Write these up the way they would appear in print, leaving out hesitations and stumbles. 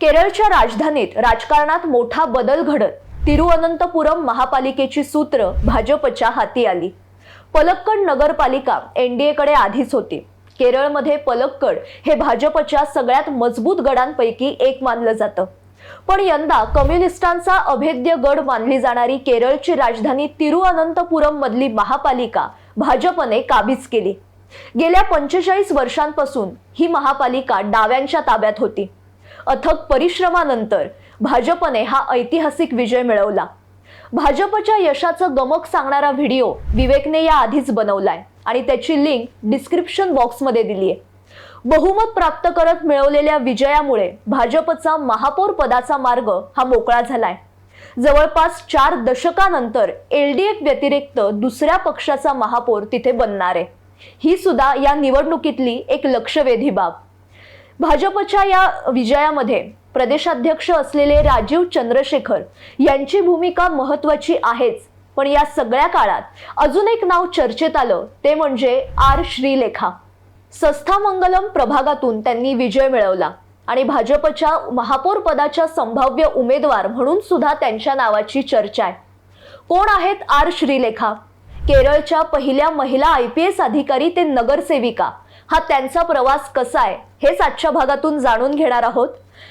केरळच्या राजधानीत राजकारणात मोठा बदल घडत तिरुअनंतपुरम महापालिकेची सूत्र भाजपच्या हाती आली। पलक्कड नगरपालिका एनडीएकडे आधीच होती। केरळमध्ये पलक्कड हे भाजपच्या सगळ्यात मजबूत गडांपैकी एक मानलं जातं। पण यंदा कम्युनिस्टांचा अभेद्य गड मानली जाणारी केरळची राजधानी तिरुअनंतपुरम मधली महापालिका भाजपने काबीज केली। गेल्या 45 वर्षांपासून ही महापालिका डाव्यांच्या ताब्यात होती। अथक परिश्रमानंतर भाजपने हा ऐतिहासिक विजय मिळवला। भाजपच्या यशाचं गमक सांगणारा व्हिडिओ विवेकने या आधीच बनवलाय आणि त्याची लिंक डिस्क्रिप्शन बॉक्समध्ये दिली आहे। बहुमत प्राप्त करत मिळवलेल्या विजयामुळे भाजपचा महापौर पदाचा मार्ग हा मोकळा झालाय। जवळपास 4 दशकांनंतर एलडीएफ व्यतिरिक्त दुसऱ्या पक्षाचा महापौर तिथे बनणार आहे। ही सुद्धा या निवडणुकीतली एक लक्षवेधी बाब। भाजपच्या या विजयामध्ये प्रदेशाध्यक्ष असलेले राजीव चंद्रशेखर यांची भूमिका महत्त्वाची आहेच, पण या सगळ्या काळात अजून एक नाव चर्चेत आलं ते म्हणजे आर श्रीलेखा। सस्थामंगलम प्रभागातून त्यांनी विजय मिळवला आणि भाजपच्या महापौर पदाच्या संभाव्य उमेदवार म्हणून सुद्धा त्यांच्या नावाची चर्चा आहे। कोण आहेत आर श्रीलेखा? केरळच्या पहिल्या महिला IPS अधिकारी ते नगरसेविका, हा त्यांचा प्रवास कसा आहे हेच आजच्या भागातून जाणून घेणार आहोत।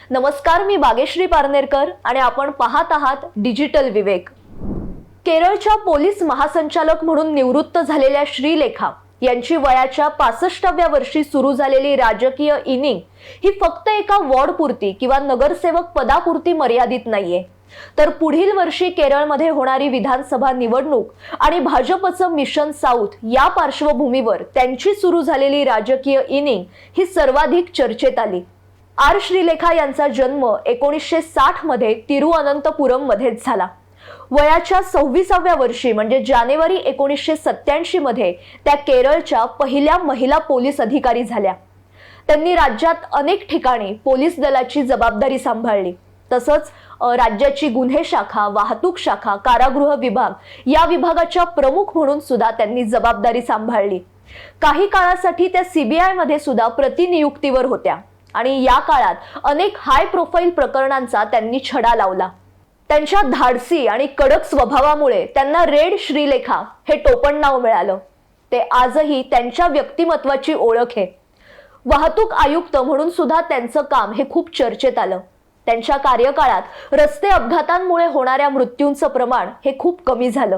नमस्कार, मी बागेश्री पारनेरकर आणि आपण पाहत आहात डिजिटल विवेक। केरळच्या पोलीस महासंचालक म्हणून निवृत्त झालेल्या श्रीलेखा यांची वयाच्या 65व्या वर्षी सुरू झालेली राजकीय इनिंग ही फक्त एका वॉर्डपुरती किंवा नगरसेवक पदापुरती मर्यादित नाहीये, तर पुढील वर्षी केरळमध्ये होणारी विधानसभा निवडणूक आणि भाजपचं मिशन साऊथ या पार्श्वभूमीवर त्यांची सुरू झालेली राजकीय इनिंग ही सर्वाधिक चर्चेत आली। आर श्रीलेखा यांचा जन्म 1960 मध्ये तिरुअनंतपुरम मध्येच झाला। वयाच्या 26व्या वर्षी म्हणजे जानेवारी 1987 मध्ये त्या केरळच्या पहिल्या महिला पोलीस अधिकारी झाल्या। त्यांनी राज्यात अनेक ठिकाणी पोलीस दलाची जबाबदारी सांभाळली। तसंच राज्याची गुन्हे शाखा, वाहतूक शाखा, कारागृह विभाग या विभागाच्या प्रमुख म्हणून सुद्धा त्यांनी जबाबदारी सांभाळली। काही काळासाठी त्या CBI मध्ये सुद्धा प्रतिनियुक्तीवर होत्या आणि या काळात अनेक हाय प्रोफाईल प्रकरणांचा त्यांनी छडा लावला। त्यांच्या धाडसी आणि कडक स्वभावामुळे त्यांना रेड श्रीलेखा हे टोपण नाव मिळालं। ते आजही त्यांच्या व्यक्तिमत्वाची ओळख आहे। वाहतूक आयुक्त म्हणून सुद्धा त्यांचं काम हे खूप चर्चेत आलं। त्यांच्या कार्यकाळात रस्ते अपघातांमुळे होणाऱ्या मृत्यूंचं प्रमाण हे खूप कमी झालं।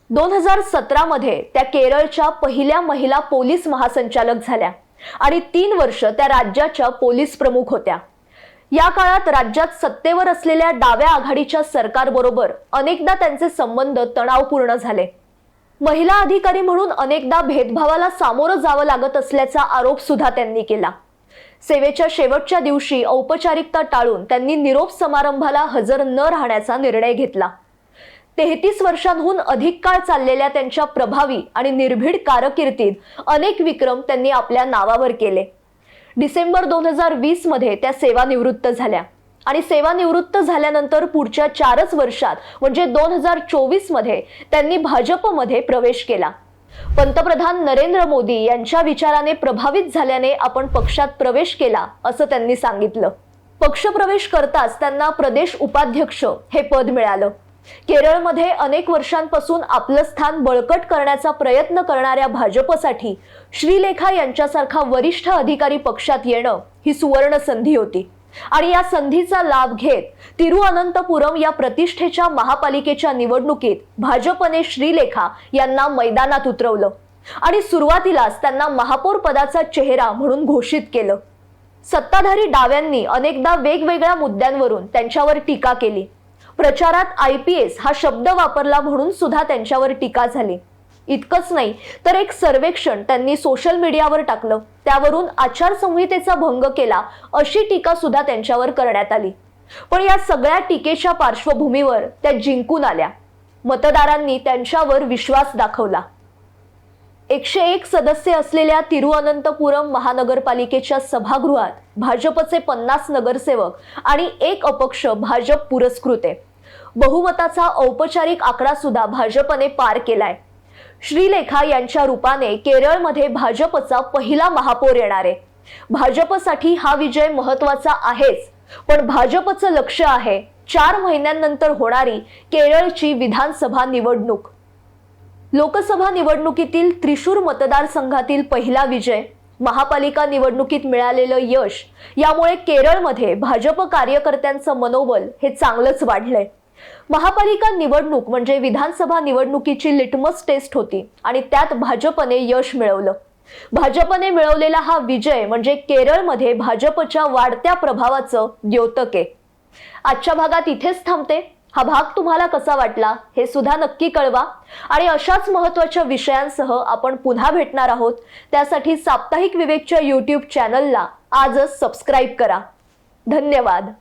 2017 मध्ये त्या केरळच्या पहिल्या महिला पोलीस महासंचालक झाल्या आणि 3 वर्ष त्या राज्याच्या पोलीस प्रमुख होत्या। या काळात राज्यात सत्तेवर असलेल्या डाव्या आघाडीच्या सरकारबरोबर अनेकदा त्यांचे संबंध तणावपूर्ण झाले। महिला अधिकारी म्हणून अनेकदा भेदभावाला सामोरं जावं लागत असल्याचा आरोप सुद्धा त्यांनी केला। सेवेच्या शेवटच्या दिवशी औपचारिकता टाळून त्यांनी निरोप समारंभाला हजर न राहण्याचा निर्णय घेतला। 33 वर्षांहून अधिक काळ चाललेल्या त्यांच्या प्रभावी आणि निर्भीड कारकिर्दीत अनेक विक्रम त्यांनी आपल्या नावावर केले। डिसेंबर 2020 मध्ये त्या सेवानिवृत्त झाल्या आणि सेवानिवृत्त झाल्यानंतर पुढच्या 4च वर्षात म्हणजे 2024 मध्ये त्यांनी भाजपमध्ये प्रवेश केला। पंतप्रधान नरेंद्र मोदी यांच्या विचाराने प्रभावित झाल्याने आपण पक्षात प्रवेश केला असं त्यांनी सांगितलं। पक्षप्रवेश करताच त्यांना प्रदेश उपाध्यक्ष हे पद मिळालं। केरळमध्ये अनेक वर्षांपासून आपलं स्थान बळकट करण्याचा प्रयत्न करणाऱ्या भाजपसाठी श्रीलेखा यांच्यासारखा वरिष्ठ अधिकारी पक्षात येणं ही सुवर्ण संधी होती आणि या संधीचा लाभ घेत तिरुअनंतपुरम या प्रतिष्ठेच्या महापालिकेच्या निवडणुकीत भाजपने श्रीलेखा यांना मैदानात उतरवलं आणि सुरुवातीलाच त्यांना महापौर पदाचा चेहरा म्हणून घोषित केलं। सत्ताधारी डाव्यांनी अनेकदा वेगवेगळ्या मुद्द्यांवरून त्यांच्यावर टीका केली। प्रचारात IPS हा शब्द वापरला म्हणून सुद्धा त्यांच्यावर टीका झाली। इतकंच नाही तर एक सर्वेक्षण त्यांनी सोशल मीडियावर टाकलं, त्यावरून आचारसंहितेचा भंग केला अशी टीका सुद्धा त्यांच्यावर करण्यात आली। पण या सगळ्या टीकेच्या पार्श्वभूमीवर त्या जिंकून आल्या। मतदारांनी त्यांच्यावर विश्वास दाखवला। 101 सदस्य असलेल्या तिरुअनंतपुरम महानगरपालिकेच्या सभागृहात भाजपचे 50 नगरसेवक आणि 1 अपक्ष भाजप पुरस्कृत आहे। बहुमताचा औपचारिक आकडा सुद्धा भाजपने पार केलाय। श्रीलेखा यांच्या रूपाने केरळमध्ये भाजपचा पहिला महापौर येणार आहे। भाजपसाठी हा विजय महत्त्वाचा आहेच, पण भाजपचं लक्ष आहे 4 महिन्यांनंतर होणारी केरळची विधानसभा निवडणूक. लोकसभा निवडणुकीतील त्रिशूर मतदारसंघातील पहिला विजय, महापालिका निवडणुकीत मिळालेलं यश यामुळे केरळमध्ये भाजप कार्यकर्त्यांचं मनोबल हे चांगलंच वाढलंय. महापालिका निवडणूक म्हणजे विधानसभा निवडणुकीची लिटमस टेस्ट होती आणि त्यात भाजपने यश मिळवलं. भाजपने मिळवलेला हा विजय म्हणजे केरळमध्ये भाजपच्या वाढत्या प्रभावाचं द्योतक आहे. आजच्या भागात इथेच थांबते. हा भाग तुम्हाला कसा वाटला हे सुद्धा नक्की कळवा आणि अशाच महत्त्वाच्या विषयांसह आपण पुन्हा भेटणार आहोत. त्यासाठी साप्ताहिक विवेकच्या YouTube चॅनलला आजच सबस्क्राईब करा. धन्यवाद.